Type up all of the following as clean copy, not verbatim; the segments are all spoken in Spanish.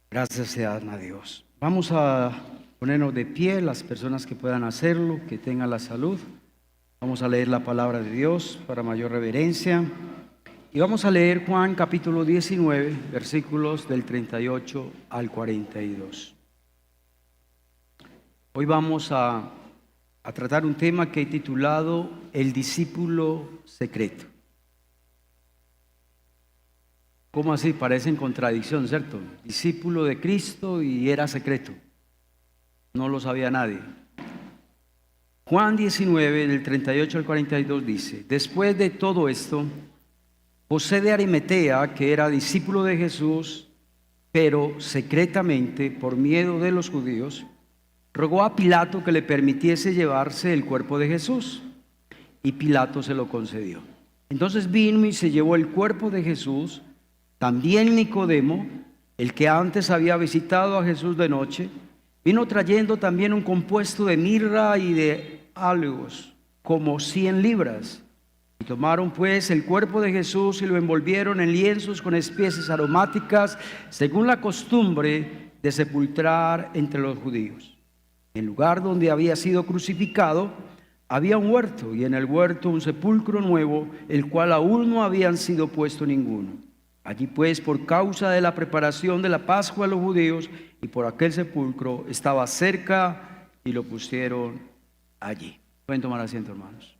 Gracias sean a Dios. Vamos a ponernos de pie, las personas que puedan hacerlo, que tengan la salud. Vamos a leer la palabra de Dios para mayor reverencia. Y vamos a leer Juan capítulo 19, versículos del 38 al 42. Hoy vamos a tratar un tema que he titulado El discípulo secreto. ¿Cómo así? Parece en contradicción, ¿cierto? Discípulo de Cristo y era secreto. No lo sabía nadie. Juan 19, del 38 al 42 dice: Después de todo esto, José de Arimatea, que era discípulo de Jesús, pero secretamente por miedo de los judíos, rogó a Pilato que le permitiese llevarse el cuerpo de Jesús, y Pilato se lo concedió. Entonces vino y se llevó el cuerpo de Jesús. También Nicodemo, el que antes había visitado a Jesús de noche, vino trayendo también un compuesto de mirra y de álogos, como 100 libras. Y tomaron pues el cuerpo de Jesús y lo envolvieron en lienzos con especies aromáticas, según la costumbre de sepultar entre los judíos. En el lugar donde había sido crucificado había un huerto, y en el huerto un sepulcro nuevo, el cual aún no habían sido puesto ninguno. Allí pues, por causa de la preparación de la Pascua a los judíos, y por aquel sepulcro estaba cerca, y lo pusieron allí. Pueden tomar asiento, hermanos.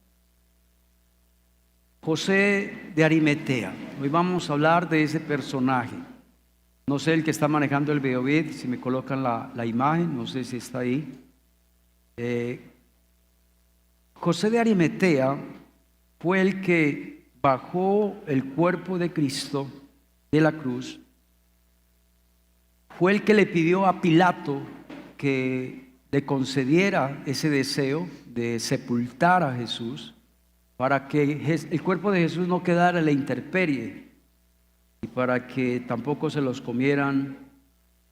José de Arimatea. Hoy vamos a hablar de ese personaje. No sé el que está manejando el videovid, si me colocan la imagen, no sé si está ahí. José de Arimatea fue el que bajó el cuerpo de Cristo de la cruz. Fue el que le pidió a Pilato que le concediera ese deseo de sepultar a Jesús, para que el cuerpo de Jesús no quedara en la intemperie y para que tampoco se los comieran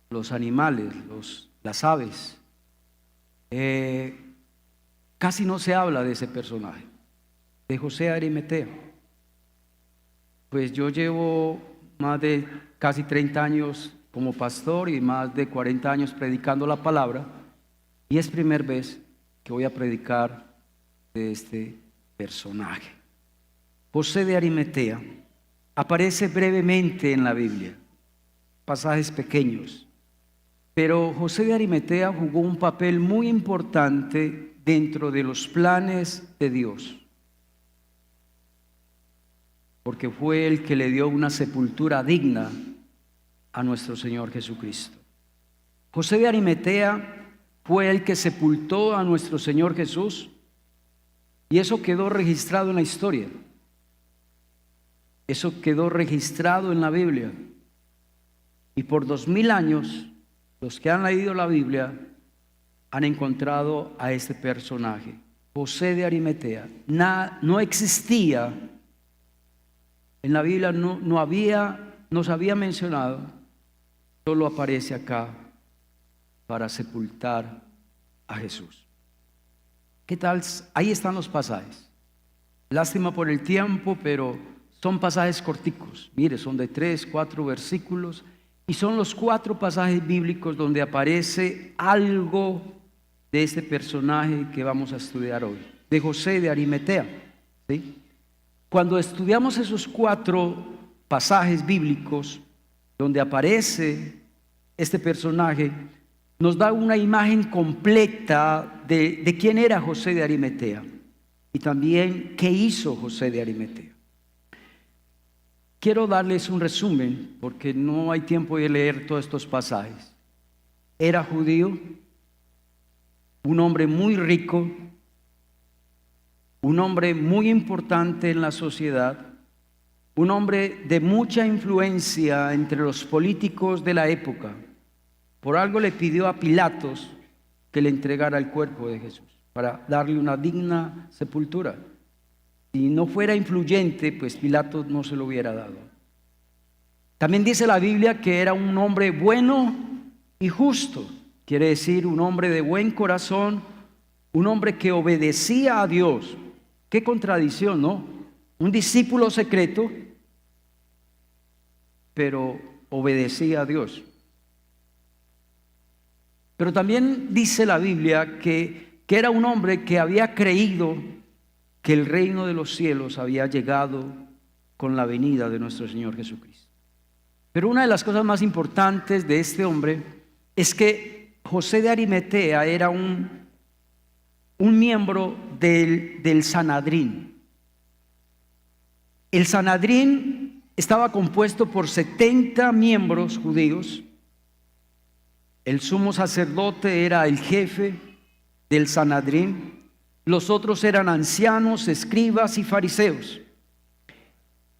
los animales, las aves. Casi no se habla de ese personaje, de José de Arimatea. Pues yo llevo más de casi 30 años como pastor y más de 40 años predicando la palabra, y es primera vez que voy a predicar de este personaje. José de Arimatea aparece brevemente en la Biblia, pasajes pequeños, pero José de Arimatea jugó un papel muy importante dentro de los planes de Dios, porque fue el que le dio una sepultura digna a nuestro Señor Jesucristo. José de Arimatea fue el que sepultó a nuestro Señor Jesús, y eso quedó registrado en la historia. Eso quedó registrado en la Biblia. Y por 2000 años, los que han leído la Biblia han encontrado a este personaje, José de Arimatea. No existía en la Biblia, no se había mencionado, solo aparece acá para sepultar a Jesús. ¿Qué tal? Ahí están los pasajes. Lástima por el tiempo, pero son pasajes corticos. Mire, son de 3, 4 versículos, y son los 4 pasajes bíblicos donde aparece algo de este personaje que vamos a estudiar hoy, de José de Arimatea, ¿sí? Cuando estudiamos esos 4 pasajes bíblicos donde aparece este personaje, nos da una imagen completa de quién era José de Arimatea y también qué hizo José de Arimatea. Quiero darles un resumen porque no hay tiempo de leer todos estos pasajes. Era judío, un hombre muy rico, un hombre muy importante en la sociedad, un hombre de mucha influencia entre los políticos de la época. Por algo le pidió a Pilatos que le entregara el cuerpo de Jesús para darle una digna sepultura. Si no fuera influyente, pues Pilatos no se lo hubiera dado. También dice la Biblia que era un hombre bueno y justo. Quiere decir un hombre de buen corazón, un hombre que obedecía a Dios. Qué contradicción, ¿no? Un discípulo secreto, pero obedecía a Dios. Pero también dice la Biblia que era un hombre que había creído que el reino de los cielos había llegado con la venida de nuestro Señor Jesucristo. Pero una de las cosas más importantes de este hombre es que José de Arimatea era un miembro del Sanedrín. El Sanedrín estaba compuesto por 70 miembros judíos. El sumo sacerdote era el jefe del Sanedrín. Los otros eran ancianos, escribas y fariseos.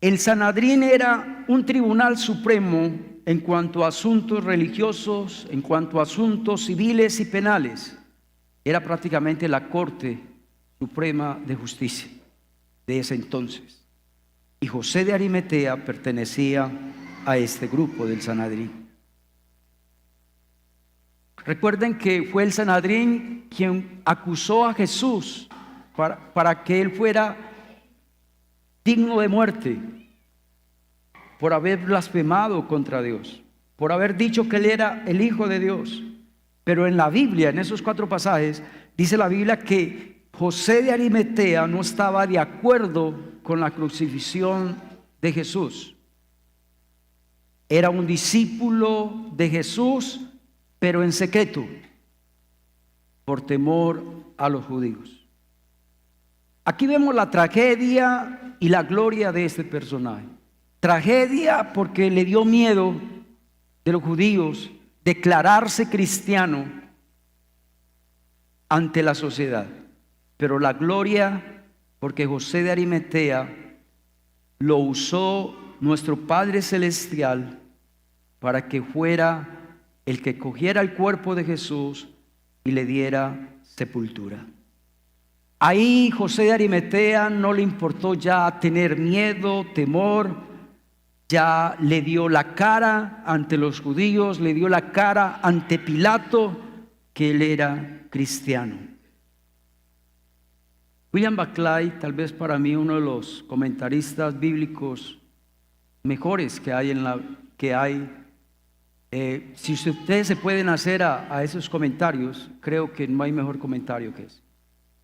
El Sanedrín era un tribunal supremo en cuanto a asuntos religiosos, en cuanto a asuntos civiles y penales. Era prácticamente la Corte Suprema de Justicia de ese entonces. Y José de Arimatea pertenecía a este grupo del Sanedrín. Recuerden que fue el Sanedrín quien acusó a Jesús para que él fuera digno de muerte por haber blasfemado contra Dios, por haber dicho que él era el Hijo de Dios. Pero en la Biblia, en esos 4 pasajes, dice la Biblia que José de Arimatea no estaba de acuerdo con la crucifixión de Jesús. Era un discípulo de Jesús, pero en secreto, por temor a los judíos. Aquí vemos la tragedia y la gloria de este personaje. Tragedia porque le dio miedo de los judíos declararse cristiano ante la sociedad. Pero la gloria porque José de Arimatea lo usó nuestro Padre Celestial para que fuera el que cogiera el cuerpo de Jesús y le diera sepultura. Ahí José de Arimatea no le importó ya tener miedo, temor, ya le dio la cara ante los judíos, le dio la cara ante Pilato, que él era cristiano. William Barclay, tal vez para mí uno de los comentaristas bíblicos mejores que hay. Si ustedes se pueden hacer a esos comentarios, creo que no hay mejor comentario que ese.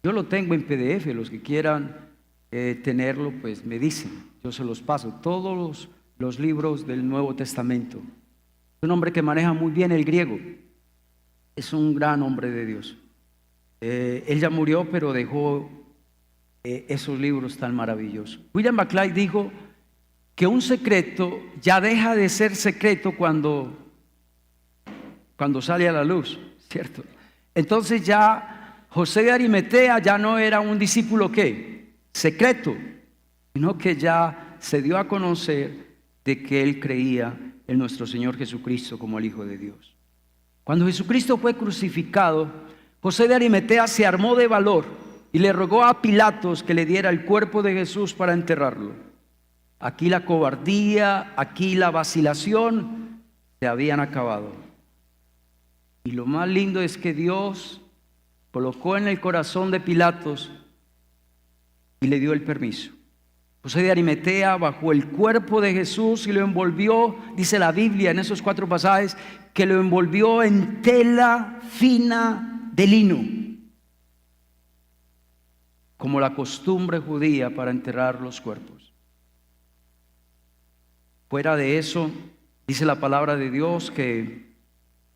Yo lo tengo en PDF, los que quieran tenerlo, pues me dicen, yo se los paso, todos los libros del Nuevo Testamento. Es un hombre que maneja muy bien el griego, es un gran hombre de Dios. Él ya murió, pero dejó esos libros tan maravillosos. William Barclay dijo que un secreto ya deja de ser secreto cuando sale a la luz, ¿cierto? Entonces ya José de Arimatea ya no era un discípulo ¿qué? Secreto, sino que ya se dio a conocer de que él creía en nuestro Señor Jesucristo como el Hijo de Dios. Cuando Jesucristo fue crucificado, José de Arimatea se armó de valor y le rogó a Pilatos que le diera el cuerpo de Jesús para enterrarlo. Aquí la cobardía, aquí la vacilación se habían acabado. Y lo más lindo es que Dios colocó en el corazón de Pilatos y le dio el permiso. José de Arimatea bajó el cuerpo de Jesús y lo envolvió, dice la Biblia en esos 4 pasajes, que lo envolvió en tela fina de lino, como la costumbre judía para enterrar los cuerpos. Fuera de eso, dice la palabra de Dios que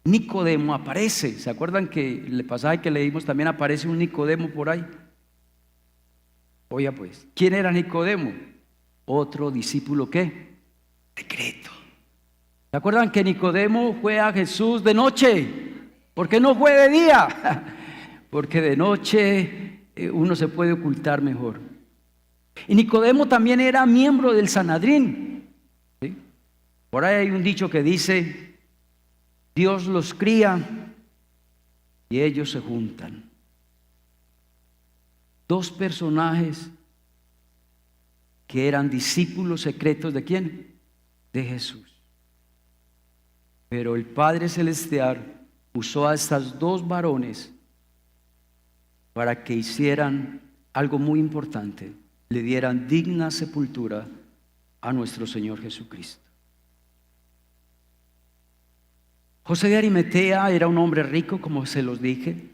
Nicodemo aparece. ¿Se acuerdan que el pasaje que leímos también aparece un Nicodemo por ahí? Oiga pues, ¿quién era Nicodemo? Otro discípulo ¿qué? Secreto. ¿Se acuerdan que Nicodemo fue a Jesús de noche? ¿Por qué no fue de día? Porque de noche uno se puede ocultar mejor. Y Nicodemo también era miembro del Sanedrín, ¿sí? Por ahí hay un dicho que dice: Dios los cría y ellos se juntan. 2 personajes que eran discípulos secretos ¿de quién? De Jesús. Pero el Padre Celestial usó a estas 2 varones para que hicieran algo muy importante, le dieran digna sepultura a nuestro Señor Jesucristo. José de Arimatea era un hombre rico, como se los dije,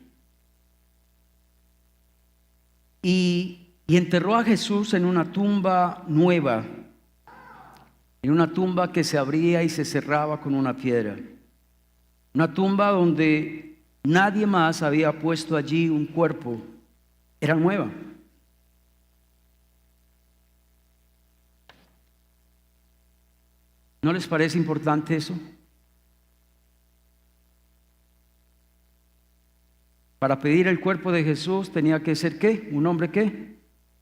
y enterró a Jesús en una tumba nueva, en una tumba que se abría y se cerraba con una piedra, una tumba donde nadie más había puesto allí un cuerpo, era nueva. ¿No les parece importante eso? Para pedir el cuerpo de Jesús tenía que ser ¿qué? Un hombre ¿qué?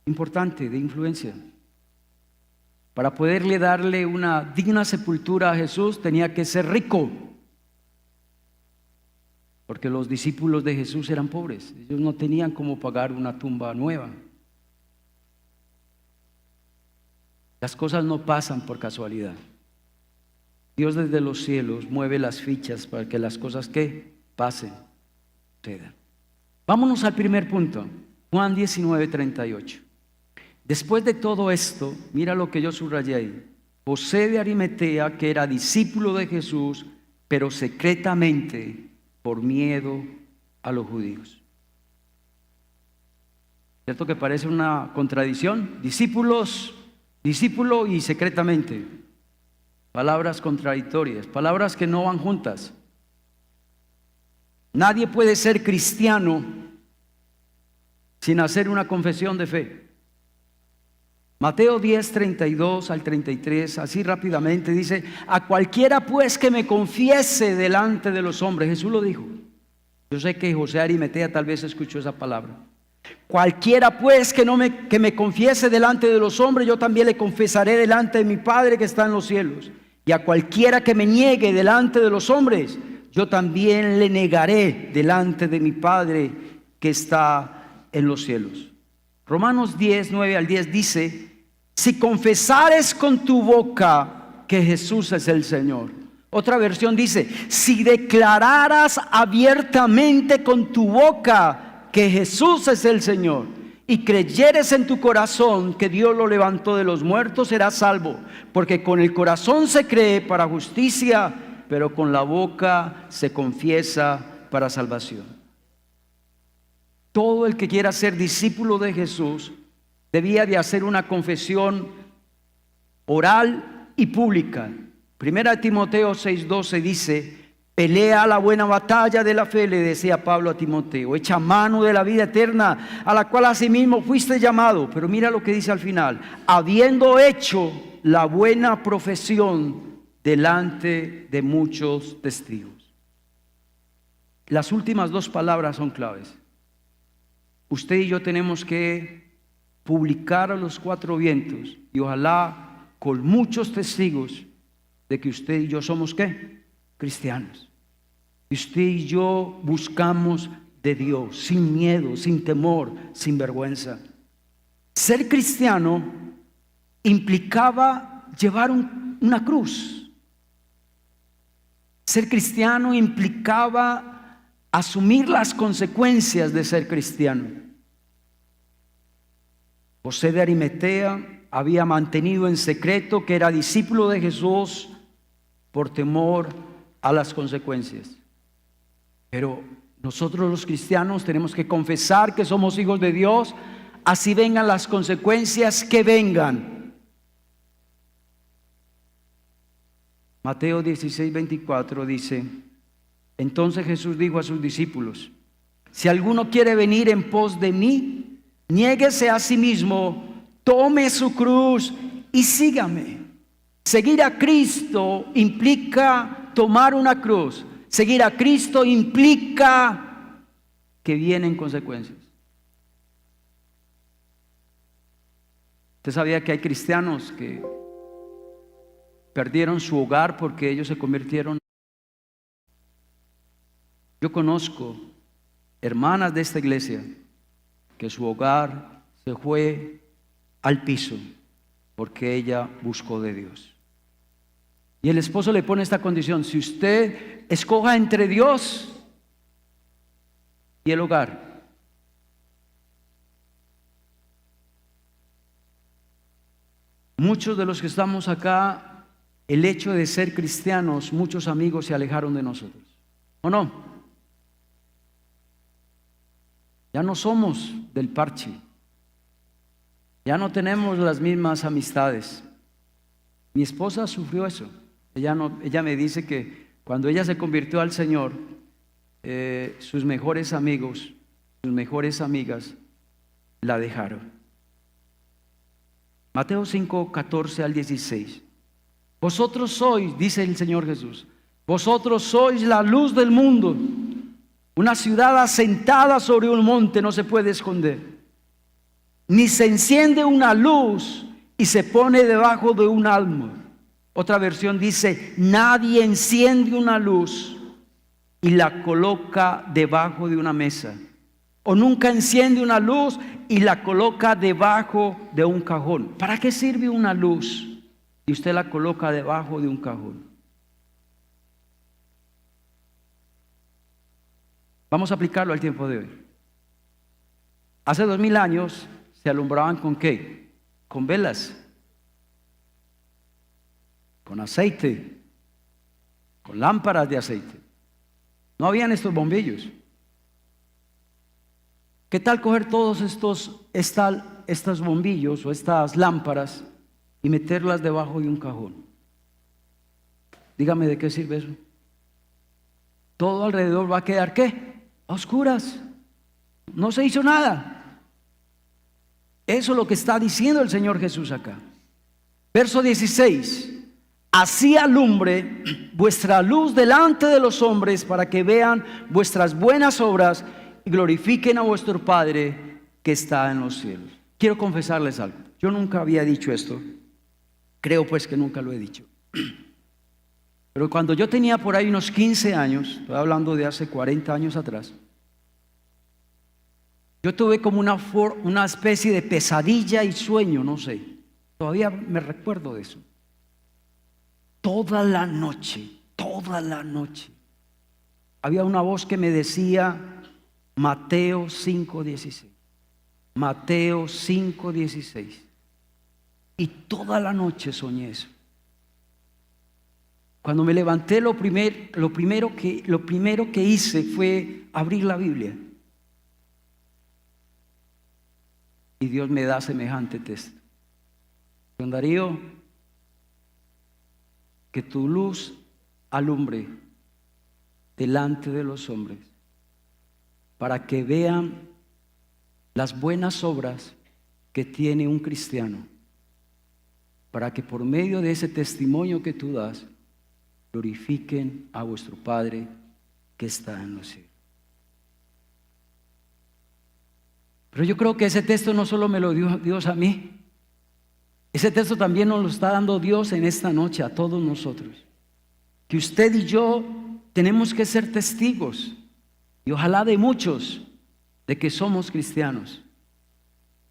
Importante, de influencia. Para poderle darle una digna sepultura a Jesús tenía que ser rico. Porque los discípulos de Jesús eran pobres. Ellos no tenían cómo pagar una tumba nueva. Las cosas no pasan por casualidad. Dios desde los cielos mueve las fichas para que las cosas que pasen, sucedan. Vámonos al primer punto, Juan 19:38. Después de todo esto, mira lo que yo subrayé ahí. José de Arimatea, que era discípulo de Jesús, pero secretamente por miedo a los judíos. ¿Cierto que parece una contradicción? Discípulo y secretamente. Palabras contradictorias, palabras que no van juntas. Nadie puede ser cristiano sin hacer una confesión de fe. Mateo 10:32 al 33, así rápidamente dice: a cualquiera pues que me confiese delante de los hombres. Jesús lo dijo. Yo sé que José de Arimatea tal vez escuchó esa palabra. Cualquiera pues que me confiese delante de los hombres, yo también le confesaré delante de mi Padre que está en los cielos. Y a cualquiera que me niegue delante de los hombres, yo también le negaré delante de mi Padre que está en los cielos. Romanos 10:9 al 10 dice: si confesares con tu boca que Jesús es el Señor. Otra versión dice: si declararas abiertamente con tu boca que Jesús es el Señor y creyeres en tu corazón que Dios lo levantó de los muertos, serás salvo. Porque con el corazón se cree para justicia, pero con la boca se confiesa para salvación. Todo el que quiera ser discípulo de Jesús debía de hacer una confesión oral y pública. Primera Timoteo 6:12 dice: pelea la buena batalla de la fe, le decía Pablo a Timoteo, echa mano de la vida eterna, a la cual asimismo fuiste llamado. Pero mira lo que dice al final: habiendo hecho la buena profesión delante de muchos testigos. Las últimas dos palabras son claves. Usted y yo tenemos que publicar a los cuatro vientos, y ojalá con muchos testigos, de que usted y yo somos ¿qué? Cristianos. Y usted y yo buscamos de Dios, sin miedo, sin temor, sin vergüenza. Ser cristiano implicaba llevar una cruz. Ser cristiano implicaba asumir las consecuencias de ser cristiano. José de Arimatea había mantenido en secreto que era discípulo de Jesús por temor a las consecuencias. Pero nosotros los cristianos tenemos que confesar que somos hijos de Dios, así vengan las consecuencias que vengan. Mateo 16:24 dice: entonces Jesús dijo a sus discípulos: si alguno quiere venir en pos de mí, niéguese a sí mismo, tome su cruz y sígame. Seguir a Cristo implica tomar una cruz. Seguir a Cristo implica que vienen consecuencias. ¿Usted sabía que hay cristianos que perdieron su hogar porque ellos se convirtieron? Yo conozco hermanas de esta iglesia que su hogar se fue al piso porque ella buscó de Dios. Y el esposo le pone esta condición: si usted escoja entre Dios y el hogar. Muchos de los que estamos acá el hecho de ser cristianos, muchos amigos se alejaron de nosotros. ¿O no? Ya no somos del parche. Ya no tenemos las mismas amistades. Mi esposa sufrió eso. Ella me dice que cuando ella se convirtió al Señor, sus mejores amigos, sus mejores amigas la dejaron. Mateo 5, 14 al 16. Vosotros sois, dice el Señor Jesús, vosotros sois la luz del mundo. Una ciudad asentada sobre un monte no se puede esconder. Ni se enciende una luz y se pone debajo de un almo. Otra versión dice, nadie enciende una luz y la coloca debajo de una mesa. O nunca enciende una luz y la coloca debajo de un cajón. ¿Para qué sirve una luz y usted la coloca debajo de un cajón? Vamos a aplicarlo al tiempo de hoy. Hace 2000 años se alumbraban ¿con qué? Con velas, con aceite, con lámparas de aceite. No habían estos bombillos. ¿Qué tal coger todos estos bombillos o estas lámparas y meterlas debajo de un cajón? Dígame, ¿de qué sirve eso? Todo alrededor va a quedar ¿qué? A oscuras. No se hizo nada. Eso es lo que está diciendo el Señor Jesús acá. Verso 16. Así alumbre vuestra luz delante de los hombres, para que vean vuestras buenas obras y glorifiquen a vuestro Padre que está en los cielos. Quiero confesarles algo. Yo nunca había dicho esto. Creo pues que nunca lo he dicho. Pero cuando yo tenía por ahí unos 15 años, estoy hablando de hace 40 años atrás, yo tuve como una especie de pesadilla y sueño, no sé. Todavía me recuerdo de eso. Toda la noche, había una voz que me decía Mateo 5:16. Mateo 5:16. Y toda la noche soñé eso. Cuando me levanté, lo primero que hice fue abrir la Biblia. Y Dios me da semejante texto. Don Darío, que tu luz alumbre delante de los hombres, para que vean las buenas obras que tiene un cristiano, para que por medio de ese testimonio que tú das, glorifiquen a vuestro Padre que está en los cielos. Pero yo creo que ese texto no solo me lo dio Dios a mí, ese texto también nos lo está dando Dios en esta noche a todos nosotros. Que usted y yo tenemos que ser testigos, y ojalá de muchos, de que somos cristianos.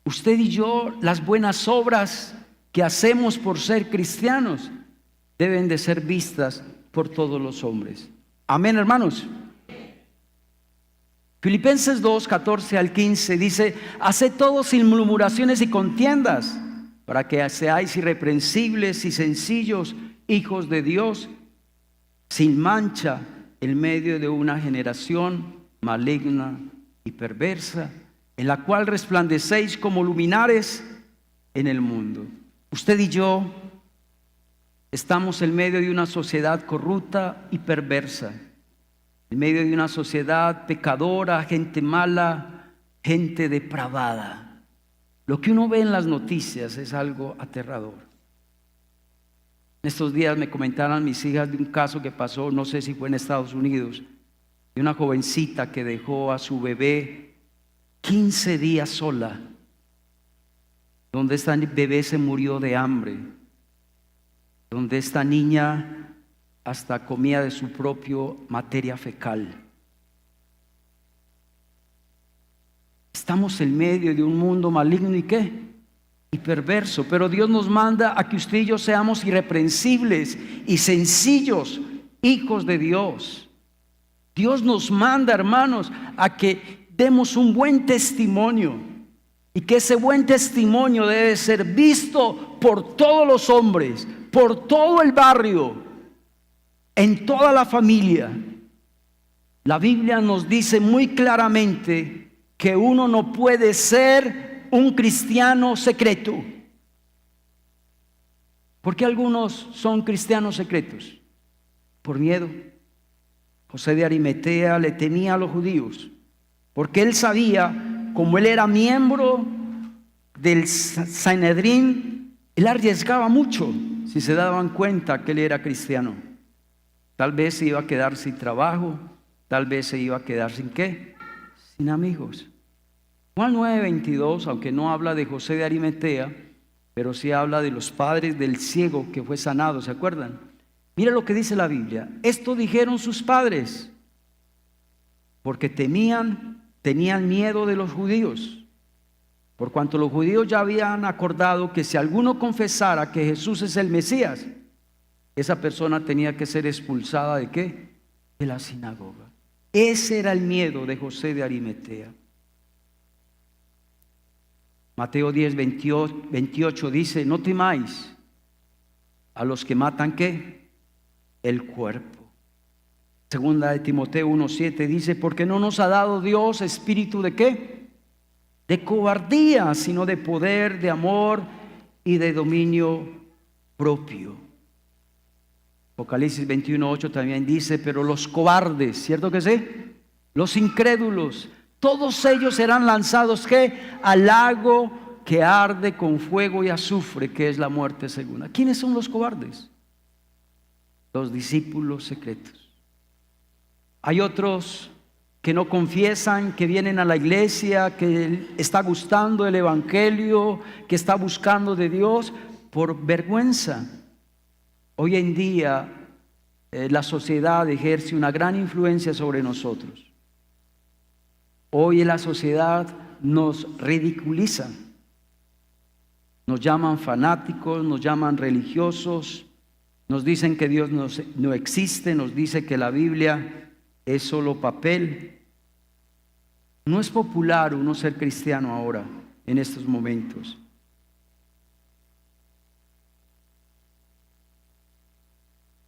Usted y yo, las buenas obras que hacemos por ser cristianos deben de ser vistas por todos los hombres. Amén, hermanos. Filipenses 2, 14 al 15 dice: haced todo sin murmuraciones y contiendas, para que seáis irreprensibles y sencillos, hijos de Dios, sin mancha, en medio de una generación maligna y perversa, en la cual resplandecéis como luminares en el mundo. Usted y yo estamos en medio de una sociedad corrupta y perversa, en medio de una sociedad pecadora, gente mala, gente depravada. Lo que uno ve en las noticias es algo aterrador. En estos días me comentaron mis hijas de un caso que pasó, no sé si fue en Estados Unidos, de una jovencita que dejó a su bebé 15 días sola, donde esta bebé se murió de hambre, donde esta niña hasta comía de su propia materia fecal. Estamos en medio de un mundo maligno y ¿qué? Y perverso, pero Dios nos manda a que usted y yo seamos irreprensibles y sencillos, hijos de Dios. Dios nos manda, hermanos, a que demos un buen testimonio, y que ese buen testimonio debe ser visto por todos los hombres, por todo el barrio, en toda la familia. La Biblia nos dice muy claramente que uno no puede ser un cristiano secreto. ¿Por qué algunos son cristianos secretos? Por miedo. José de Arimatea le temía a los judíos, porque él sabía, como él era miembro del Sanedrín, él arriesgaba mucho si se daban cuenta que él era cristiano. Tal vez se iba a quedar sin trabajo, tal vez se iba a quedar sin ¿qué? Sin amigos. Juan 9:22, aunque no habla de José de Arimatea, pero sí habla de los padres del ciego que fue sanado, ¿se acuerdan? Mira lo que dice la Biblia. Esto dijeron sus padres, porque tenían miedo de los judíos, por cuanto los judíos ya habían acordado que si alguno confesara que Jesús es el Mesías, esa persona tenía que ser expulsada ¿de qué? De la sinagoga. Ese era el miedo de José de Arimatea. Mateo 10:28 dice: no temáis a los que matan ¿qué? El cuerpo. Segunda de Timoteo 1:7 dice: porque no nos ha dado Dios espíritu de ¿qué? De cobardía, sino de poder, de amor y de dominio propio. Apocalipsis 21:8 también dice: pero los cobardes, ¿cierto que sí? Los incrédulos, todos ellos serán lanzados ¿qué? Al lago que arde con fuego y azufre, que es la muerte segunda. ¿Quiénes son los cobardes? Los discípulos secretos. Hay otros que no confiesan, que vienen a la iglesia, que está gustando el evangelio, que está buscando de Dios por vergüenza. Hoy en día la sociedad ejerce una gran influencia sobre nosotros. Hoy en la sociedad nos ridiculizan, nos llaman fanáticos, nos llaman religiosos, nos dicen que Dios no existe, nos dice que la Biblia es solo papel. No es popular uno ser cristiano ahora, en estos momentos.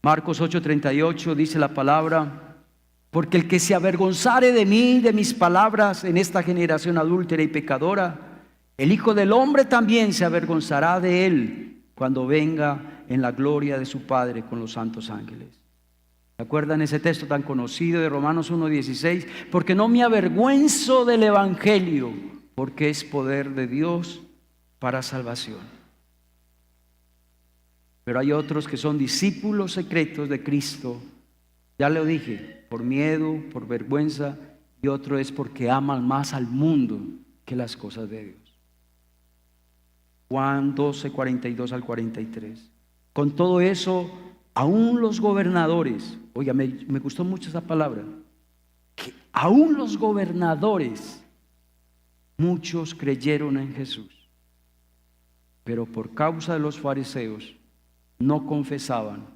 Marcos 8:38 dice la palabra: porque el que se avergonzare de mí, de mis palabras, en esta generación adúltera y pecadora, el Hijo del Hombre también se avergonzará de él cuando venga en la gloria de su Padre con los santos ángeles. ¿Se acuerdan ese texto tan conocido de Romanos 1:16? Porque no me avergüenzo del evangelio, porque es poder de Dios para salvación. Pero hay otros que son discípulos secretos de Cristo, ya lo dije, por miedo, por vergüenza, y otro es porque aman más al mundo que las cosas de Dios. Juan 12:42 al 43. Con todo eso, aún los gobernadores, oiga, me gustó mucho esa palabra, que aún los gobernadores, muchos creyeron en Jesús, pero por causa de los fariseos no confesaban,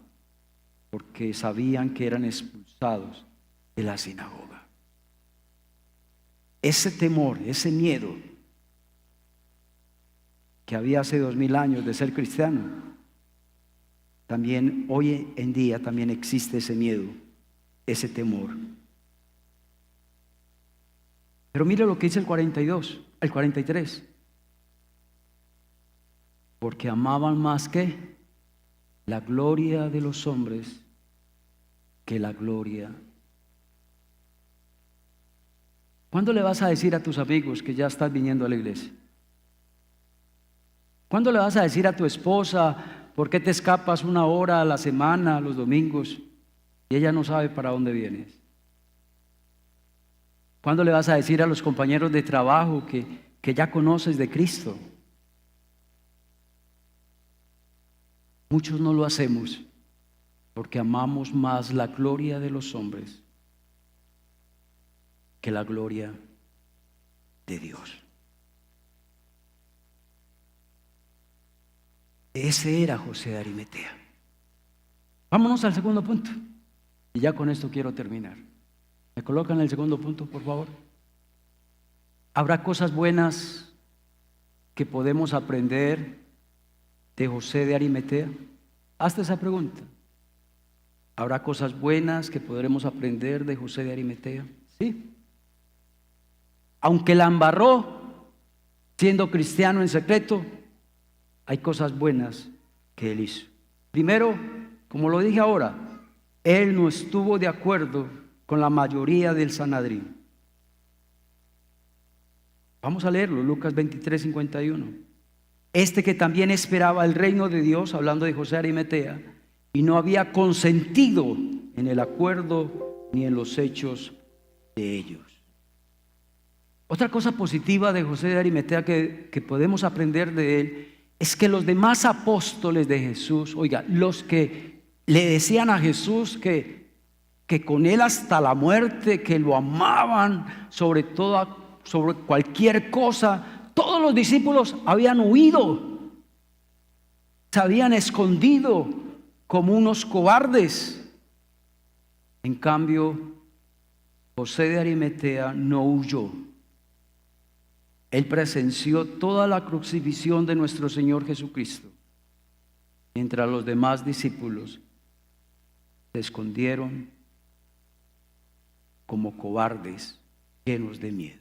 porque sabían que eran expulsados de la sinagoga. Ese temor, ese miedo que había hace 2000 años de ser cristiano, también hoy en día también existe ese miedo, ese temor. Pero mire lo que dice el 42, el 43. Porque amaban más que la gloria de los hombres que la gloria. ¿Cuándo le vas a decir a tus amigos que ya estás viniendo a la iglesia? ¿Cuándo le vas a decir a tu esposa por qué te escapas una hora a la semana, los domingos, y ella no sabe para dónde vienes? ¿Cuándo le vas a decir a los compañeros de trabajo que ya conoces de Cristo? Muchos no lo hacemos porque amamos más la gloria de los hombres que la gloria de Dios. Ese era José de Arimatea. Vámonos al segundo punto. Y ya con esto quiero terminar. ¿Me colocan el segundo punto, por favor? Habrá cosas buenas que podemos aprender de José de Arimatea? Hazte esa pregunta. ¿Habrá cosas buenas que podremos aprender de José de Arimatea? Sí. Aunque la embarró siendo cristiano en secreto, hay cosas buenas que él hizo. Primero, como lo dije ahora, él no estuvo de acuerdo con la mayoría del Sanedrín. Vamos a leerlo, Lucas 23, 51. Este que también esperaba el reino de Dios, hablando de José de Arimatea, y no había consentido en el acuerdo ni en los hechos de ellos. Otra cosa positiva de José de Arimatea que podemos aprender de él es que los demás apóstoles de Jesús, oiga, los que le decían a Jesús que con él hasta la muerte, que lo amaban sobre cualquier cosa, todos los discípulos habían huido, se habían escondido como unos cobardes. En cambio, José de Arimatea no huyó. Él presenció toda la crucifixión de nuestro Señor Jesucristo, mientras los demás discípulos se escondieron como cobardes, llenos de miedo.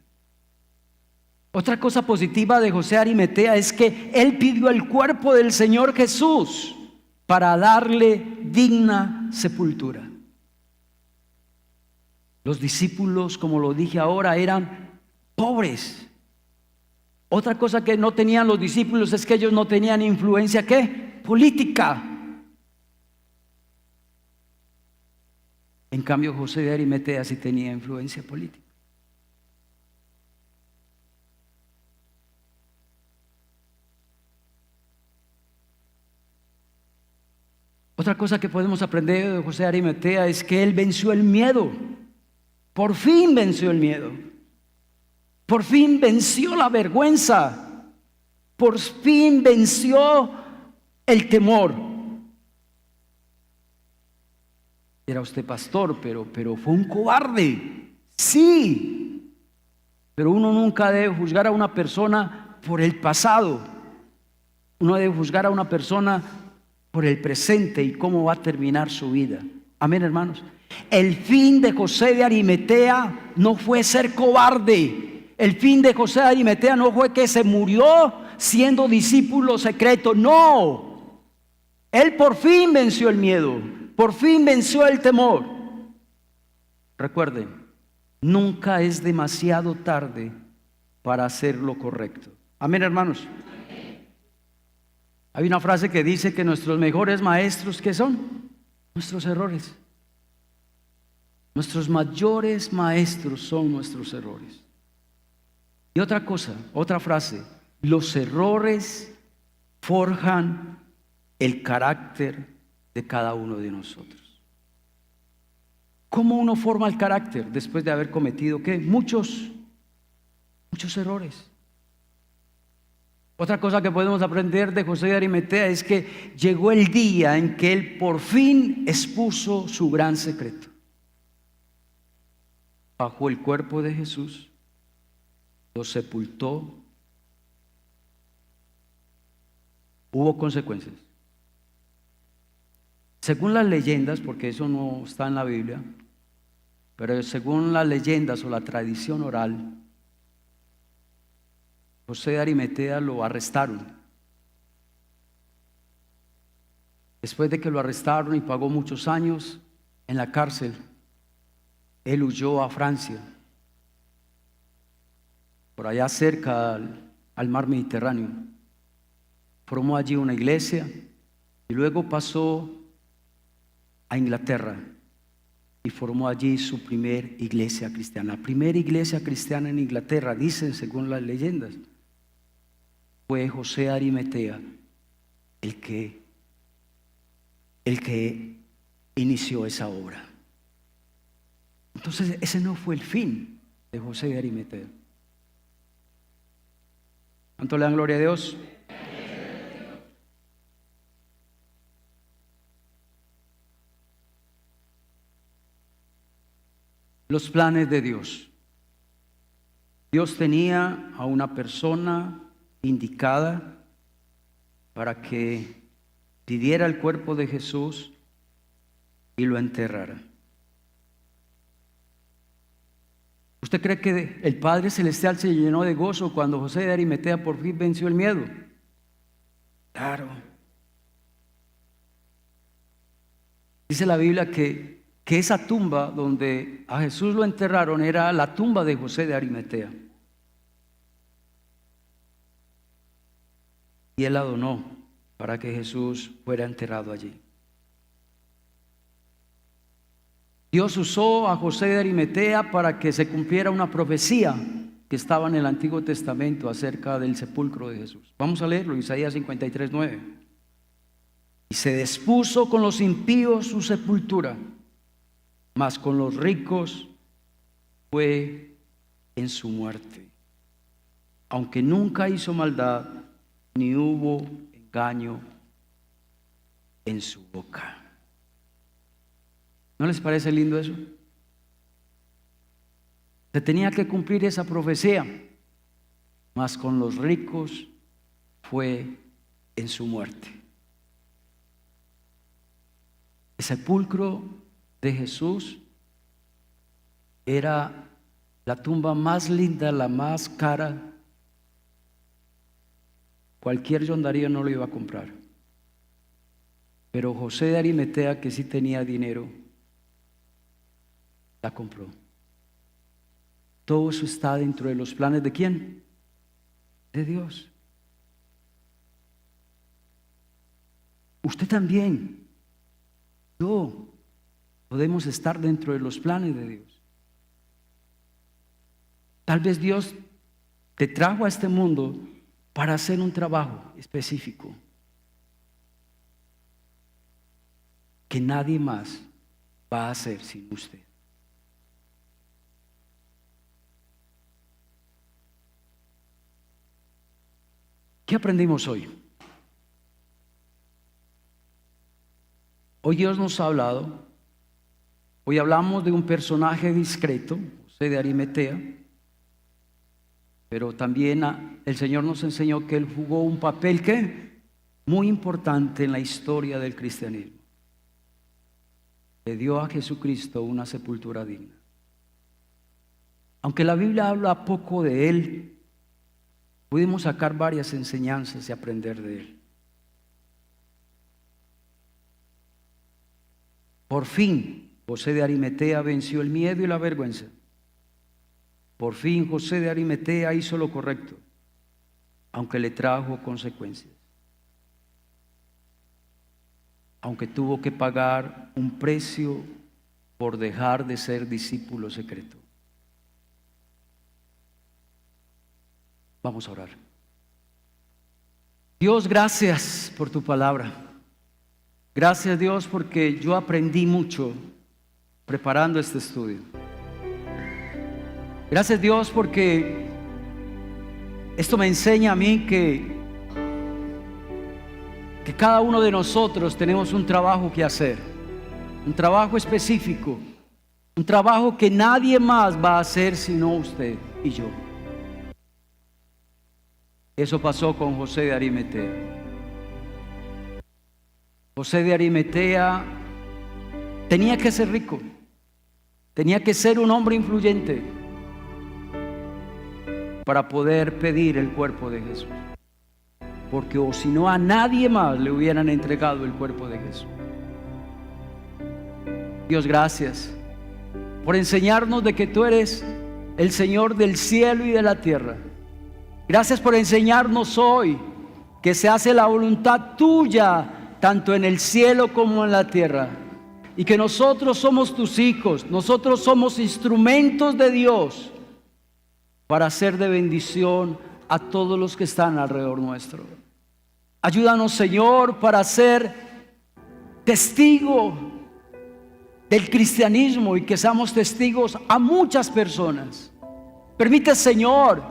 Otra cosa positiva de José de Arimatea es que él pidió el cuerpo del Señor Jesús para darle digna sepultura. Los discípulos, como lo dije ahora, eran pobres. Otra cosa que no tenían los discípulos es que ellos no tenían influencia, ¿qué? Política. En cambio, José de Arimatea sí tenía influencia política. Otra cosa que podemos aprender de José de Arimatea es que él venció el miedo. Por fin venció el miedo. Por fin venció la vergüenza. Por fin venció el temor. Era usted pastor, pero fue un cobarde. Sí. Pero uno nunca debe juzgar a una persona por el pasado. Uno debe juzgar a una persona por el presente y cómo va a terminar su vida. Amén, hermanos. El fin de José de Arimatea no fue ser cobarde. El fin de José de Arimatea no fue que se murió siendo discípulo secreto. No. Él por fin venció el miedo. Por fin venció el temor. Recuerden, nunca es demasiado tarde para hacer lo correcto. Amén, hermanos. Hay una frase que dice que nuestros mejores maestros, ¿qué son? Nuestros errores. Nuestros mayores maestros son nuestros errores. Y otra cosa, otra frase, los errores forjan el carácter de cada uno de nosotros. ¿Cómo uno forma el carácter después de haber cometido qué? Muchos errores. Otra cosa que podemos aprender de José de Arimatea es que llegó el día en que él por fin expuso su gran secreto. Bajó el cuerpo de Jesús, lo sepultó. Hubo consecuencias. Según las leyendas, porque eso no está en la Biblia, pero según las leyendas o la tradición oral, José de Arimatea lo arrestaron. Después de que lo arrestaron y pagó muchos años en la cárcel, él huyó a Francia, por allá cerca al mar Mediterráneo. Formó allí una iglesia y luego pasó a Inglaterra y formó allí su primer iglesia cristiana. La primera iglesia cristiana en Inglaterra, dicen según las leyendas, fue José de Arimatea el que inició esa obra. Entonces ese no fue el fin de José de Arimatea. ¿Cuánto le dan gloria a Dios? Los planes de Dios. Dios tenía a una persona indicada para que pidiera el cuerpo de Jesús y lo enterrara. ¿Usted cree que el Padre Celestial se llenó de gozo cuando José de Arimatea por fin venció el miedo? Claro. Dice la Biblia que esa tumba donde a Jesús lo enterraron era la tumba de José de Arimatea. Y él la donó para que Jesús fuera enterrado allí. Dios usó a José de Arimatea para que se cumpliera una profecía que estaba en el Antiguo Testamento acerca del sepulcro de Jesús. Vamos a leerlo, Isaías 53:9. Y se dispuso con los impíos su sepultura, mas con los ricos fue en su muerte. Aunque nunca hizo maldad, ni hubo engaño en su boca. ¿No les parece lindo eso? Se tenía que cumplir esa profecía, mas con los ricos fue en su muerte. El sepulcro de Jesús era la tumba más linda, la más cara. Cualquier yondaría no lo iba a comprar. Pero José de Arimatea, que sí tenía dinero, la compró. Todo eso está dentro de los planes ¿de quién? De Dios. Usted también, yo, podemos estar dentro de los planes de Dios. Tal vez Dios te trajo a este mundo para hacer un trabajo específico que nadie más va a hacer sin usted. ¿Qué aprendimos hoy? Hoy Dios nos ha hablado. Hoy hablamos de un personaje discreto, José de Arimatea, pero también el Señor nos enseñó que él jugó un papel que muy importante en la historia del cristianismo. Le dio a Jesucristo una sepultura digna. Aunque la Biblia habla poco de él, pudimos sacar varias enseñanzas y aprender de él. Por fin, José de Arimatea venció el miedo y la vergüenza. Por fin, José de Arimatea hizo lo correcto, aunque le trajo consecuencias. Aunque tuvo que pagar un precio por dejar de ser discípulo secreto. Vamos a orar. Dios, gracias por tu palabra. Gracias, Dios, porque yo aprendí mucho preparando este estudio. Gracias, Dios, porque esto me enseña a mí que cada uno de nosotros tenemos un trabajo que hacer, un trabajo específico, un trabajo que nadie más va a hacer sino usted y yo. Eso pasó con José de Arimatea. José de Arimatea tenía que ser rico, tenía que ser un hombre influyente para poder pedir el cuerpo de Jesús, porque o si no a nadie más le hubieran entregado el cuerpo de Jesús. Dios, gracias por enseñarnos de que tú eres el Señor del cielo y de la tierra. Gracias por enseñarnos hoy que se hace la voluntad tuya tanto en el cielo como en la tierra, y que nosotros somos tus hijos, nosotros somos instrumentos de Dios para ser de bendición a todos los que están alrededor nuestro. Ayúdanos, Señor, para ser testigo del cristianismo y que seamos testigos a muchas personas. Permite, Señor,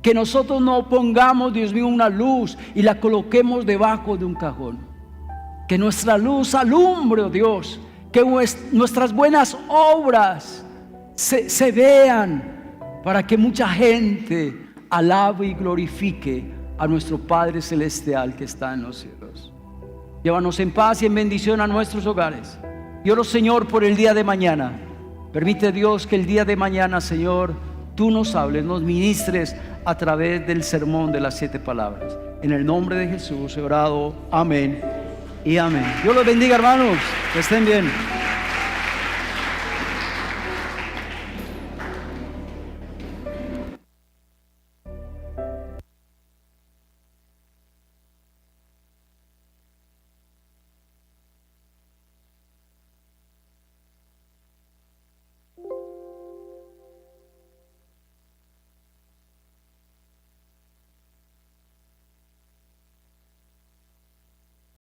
que nosotros no pongamos, Dios mío, una luz y la coloquemos debajo de un cajón. Que nuestra luz alumbre, oh Dios, que nuestras buenas obras se vean para que mucha gente alabe y glorifique a nuestro Padre Celestial que está en los cielos. Llévanos en paz y en bendición a nuestros hogares. Y oro, Señor, por el día de mañana. Permite, Dios, que el día de mañana, Señor, tú nos hables, nos ministres a través del sermón de las 7 palabras. En el nombre de Jesús he orado. Amén y amén. Dios los bendiga, hermanos. Que estén bien.